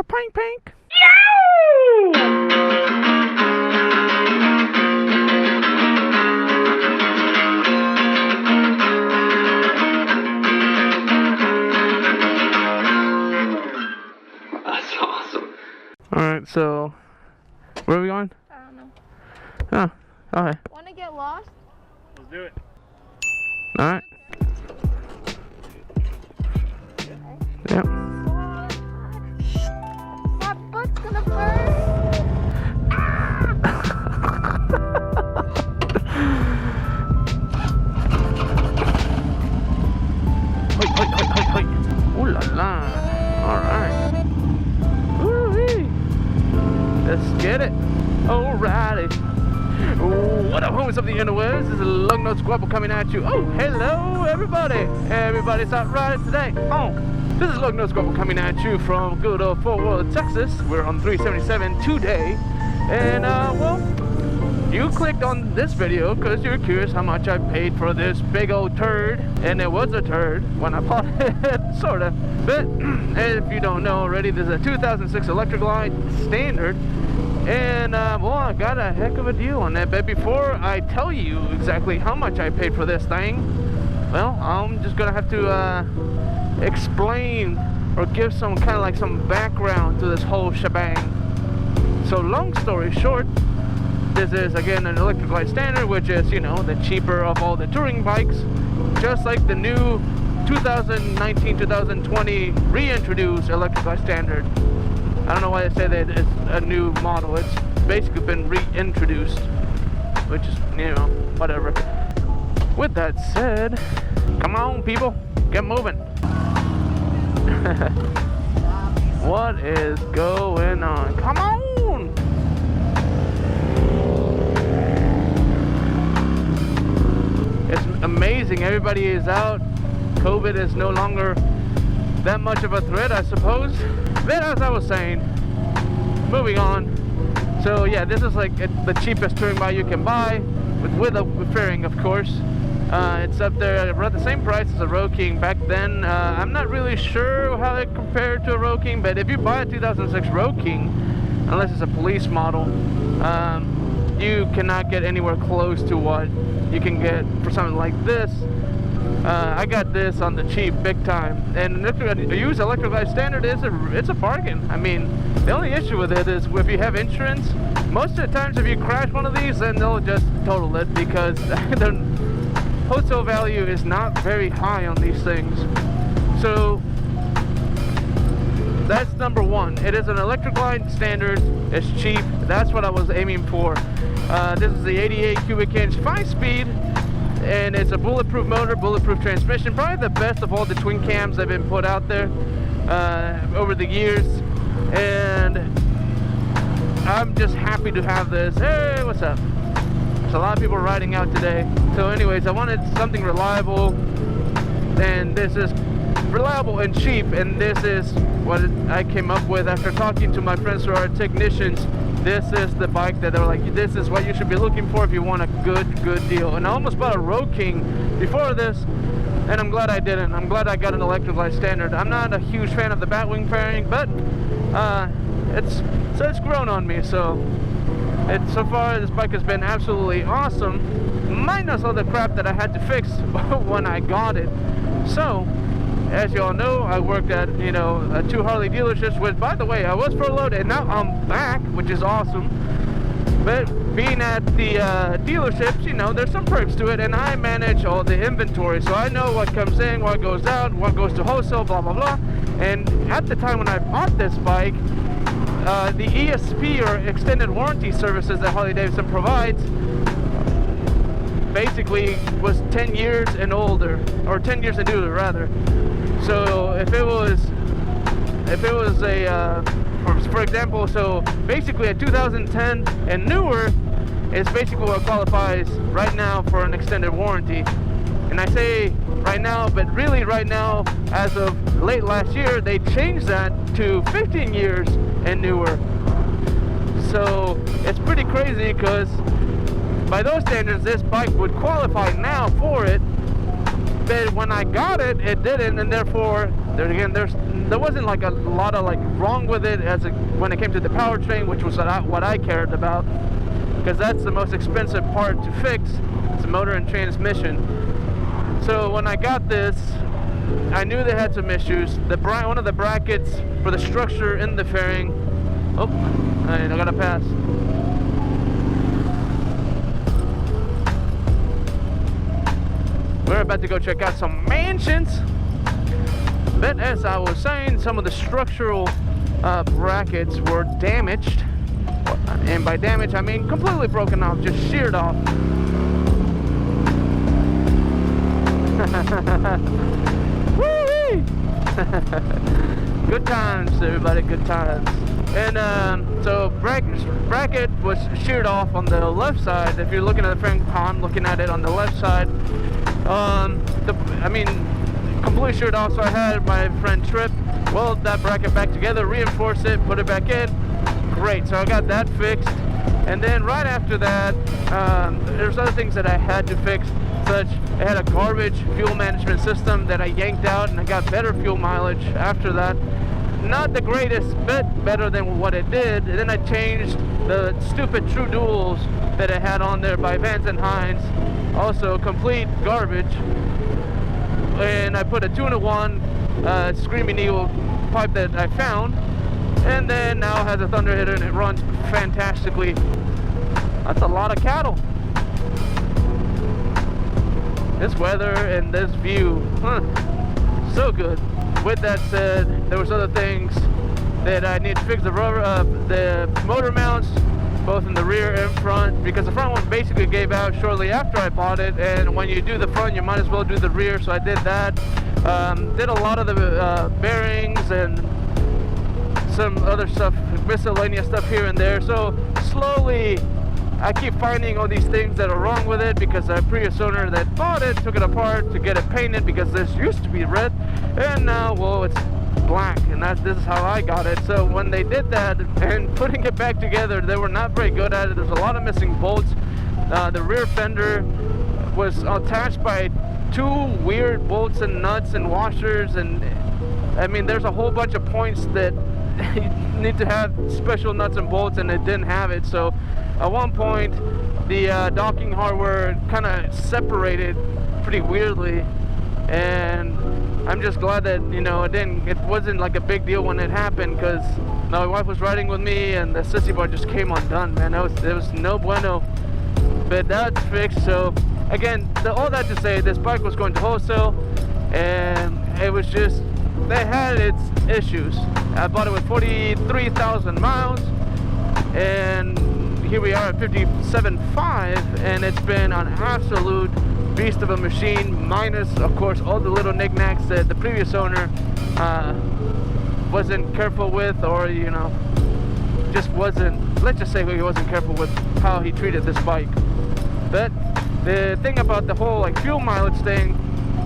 Pink pink. That's awesome. Alright, so where are we going? I don't know. Oh, okay. Wanna get lost? Let's do it. Alright. Yep. My butt's gonna burn. Hoi. Ooh la la. Alright. Woo-wee. Let's get it. Alrighty. What up, homies of the interwebs? This is Lugnuts.Guapo coming at you. Oh, hello, everybody. Everybody's out right today. Oh, this is Lugnuts.Guapo coming at you from good old Fort Worth, Texas. We're on 377 today. And, well, you clicked on this video because you're curious how much I paid for this big old turd. And it was a turd when I bought it, sort of. But if you don't know already, this is a 2006 Electra-Glide Standard. And, well, I got a heck of a deal on that. But before I tell you exactly how much I paid for this thing, well, I'm just going to have to explain or give some kind of like some background to this whole shebang. So long story short, this is again an Electra-Glide Standard, which is, you know, the cheaper of all the touring bikes, just like the new 2019-2020 reintroduced Electra-Glide Standard. I don't know why they say that it's a new model. It's basically been reintroduced, which is, you know, whatever. With that said, come on people, get moving. What is going on? Come on! It's amazing, everybody is out. COVID is no longer that much of a threat, I suppose. But as I was saying, moving on. So yeah, this is like the cheapest touring bike you can buy, with fairing, of course. It's up there around the same price as a Road King back then. I'm not really sure how it compared to a Road King, but if you buy a 2006 Road King, unless it's a police model, you cannot get anywhere close to what you can get for something like this. I got this on the cheap, big time, and a used Electra-Glide Standard it's a bargain. I mean, the only issue with it is if you have insurance, most of the times if you crash one of these, then they'll just total it because the wholesale value is not very high on these things. So that's number one. It is an Electra-Glide Standard. It's cheap. That's what I was aiming for. This is the 88 cubic inch 5-speed. And it's a bulletproof motor, bulletproof transmission, probably the best of all the twin cams that have been put out there over the years. And I'm just happy to have this. Hey, what's up? There's a lot of people riding out today. So anyways, I wanted something reliable, and this is reliable and cheap, and this is what I came up with after talking to my friends who are technicians. This is the bike that they were like, this is what you should be looking for if you want a good deal. And I almost bought a Road King before this, and I'm glad I didn't. I'm glad I got an Electra-Glide Standard. I'm not a huge fan of the Batwing fairing, but it's grown on me. So so far this bike has been absolutely awesome, minus all the crap that I had to fix when I got it. So as you all know, I worked at, you know, 2 Harley dealerships, which, by the way, I was furloughed, and now I'm back, which is awesome. But being at the dealerships, you know, there's some perks to it, and I manage all the inventory, so I know what comes in, what goes out, what goes to wholesale, blah, blah, blah. And at the time when I bought this bike, the ESP, or extended warranty services that Harley-Davidson provides, basically was 10 years and older, or 10 years and newer, rather. So if it was a, for example, so basically a 2010 and newer is basically what qualifies right now for an extended warranty. And I say right now, but really right now, as of late last year, they changed that to 15 years and newer. So it's pretty crazy because by those standards, this bike would qualify now for it. But when I got it, it didn't, and therefore there wasn't like a lot of like wrong with it when it came to the powertrain, which was what I cared about, because that's the most expensive part to fix. It's the motor and transmission. So when I got this, I knew they had some issues. One of the brackets for the structure in the fairing. Oh, I gotta pass. We're about to go check out some mansions. But as I was saying, some of the structural brackets were damaged. And by damage, I mean completely broken off, just sheared off. Woo-wee! Good times, everybody, good times. And so bracket was sheared off on the left side. If you're looking at the frame, how I'm looking at it on the left side, completely sheared off. So I had my friend Trip weld that bracket back together, reinforce it, put it back in. Great. So I got that fixed. And then right after that, there's other things that I had to fix, such I had a garbage fuel management system that I yanked out, and I got better fuel mileage after that. Not the greatest, but better than what it did. And then I changed the stupid True Duals that I had on there by Vance & Hines, also complete garbage. And I put a 2-in-1 Screaming Eagle pipe that I found, and then now it has a Thunder Hitter and it runs fantastically. That's a lot of cattle. This weather and this view, so good. With that said, there was other things that I need to fix. The motor mounts, both in the rear and front, because the front one basically gave out shortly after I bought it, and when you do the front, you might as well do the rear, so I did that. Did a lot of the bearings and some other stuff, miscellaneous stuff here and there. So slowly I keep finding all these things that are wrong with it, because the previous owner that bought it took it apart to get it painted, because this used to be red and now, well, it's black, and this is how I got it. So when they did that and putting it back together, they were not very good at it. There's a lot of missing bolts. The rear fender was attached by 2 weird bolts and nuts and washers, and I mean there's a whole bunch of points that you need to have special nuts and bolts, and it didn't have it. So at one point the docking hardware kind of separated pretty weirdly, and I'm just glad that, you know, it wasn't like a big deal when it happened, because my wife was riding with me and the sissy bar just came undone, man. It was no bueno. But that's fixed. So again, all that to say, this bike was going to wholesale, and it was just, they had its issues. I bought it with 43,000 miles, and here we are at 57.5, and it's been an absolute beast of a machine, minus of course all the little knickknacks that the previous owner wasn't careful with, or, you know, just wasn't, let's just say he wasn't careful with how he treated this bike. But the thing about the whole like fuel mileage thing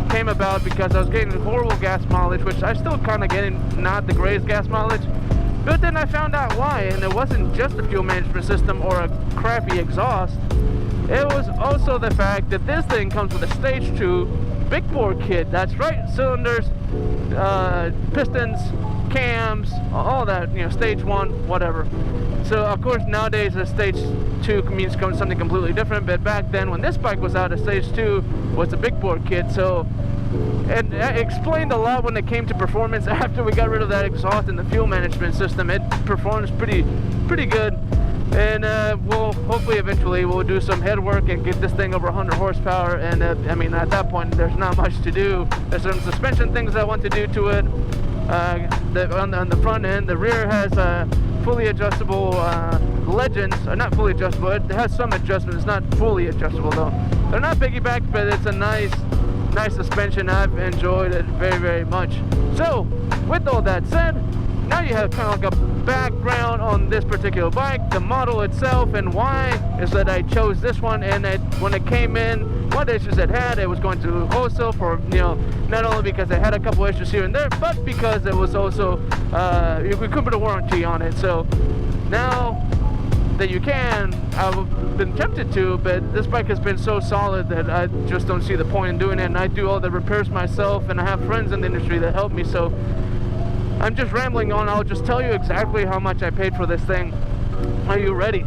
came about because I was getting horrible gas mileage, which I still kind of getting not the greatest gas mileage. But then I found out why, and it wasn't just the fuel management system or a crappy exhaust. It was also the fact that this thing comes with a stage 2 big bore kit. That's right, cylinders, pistons, cams, all that, you know, stage 1, whatever. So of course nowadays a stage 2 means something completely different, but back then when this bike was out, a stage 2 was the big bore kit. So, and it explained a lot when it came to performance. After we got rid of that exhaust and the fuel management system, it performs pretty good. And we'll hopefully eventually we'll do some head work and get this thing over 100 horsepower. And I mean, at that point there's not much to do. There's some suspension things I want to do to it. On the front end, the rear has fully adjustable legends. Not fully adjustable, it has some adjustment. It's not fully adjustable though. They're not piggyback, but it's a nice suspension. I've enjoyed it very, very much. So with all that said, now you have kind of like a background on this particular bike, the model itself, and why is that I chose this one. And when it came in, one of the issues it had, it was going to wholesale for, you know, not only because it had a couple issues here and there, but because it was also we couldn't put a warranty on it. So now that you can, I've been tempted to, but this bike has been so solid that I just don't see the point in doing it. And I do all the repairs myself, and I have friends in the industry that help me, so I'm just rambling on. I'll just tell you exactly how much I paid for this thing. Are you ready?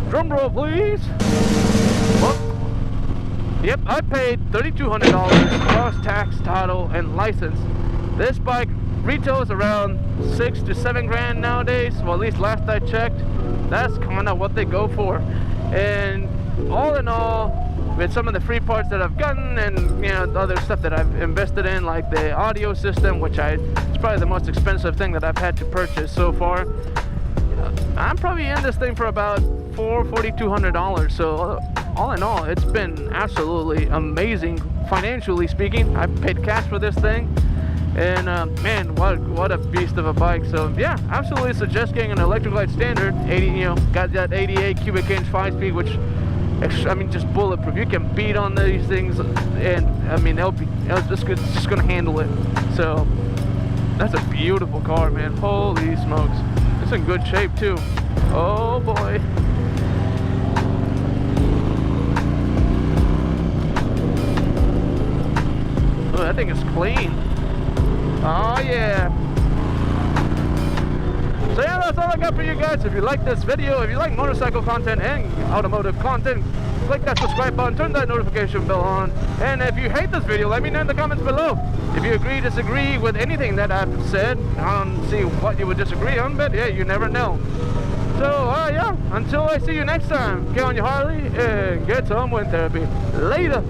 Drum roll, please. Well, yep, I paid $3,200 plus tax, title, and license. This bike retails around 6 to 7 grand nowadays. Well, at least last I checked, that's kind of what they go for. And all in all, with some of the free parts that I've gotten, and you know, the other stuff that I've invested in, like the audio system, which it's probably the most expensive thing that I've had to purchase so far. I'm probably in this thing for about $4,200. So all in all, it's been absolutely amazing financially speaking. I paid cash for this thing, and man, what a beast of a bike. So yeah, absolutely suggest getting an Electra-Glide Standard. 80, you know, got that 88 cubic inch 5-speed, which I mean, just bulletproof. You can beat on these things, and I mean, it's just gonna handle it. So that's a beautiful car, man. Holy smokes, it's in good shape too. Oh boy. Oh, that thing is clean. Oh yeah. So yeah, that's all I got for you guys. If you like this video, if you like motorcycle content and automotive content, click that subscribe button, turn that notification bell on. And if you hate this video, let me know in the comments below. If you agree, disagree with anything that I've said, see what you would disagree on, but yeah, you never know. So yeah, until I see you next time, get on your Harley and get some wind therapy. Later.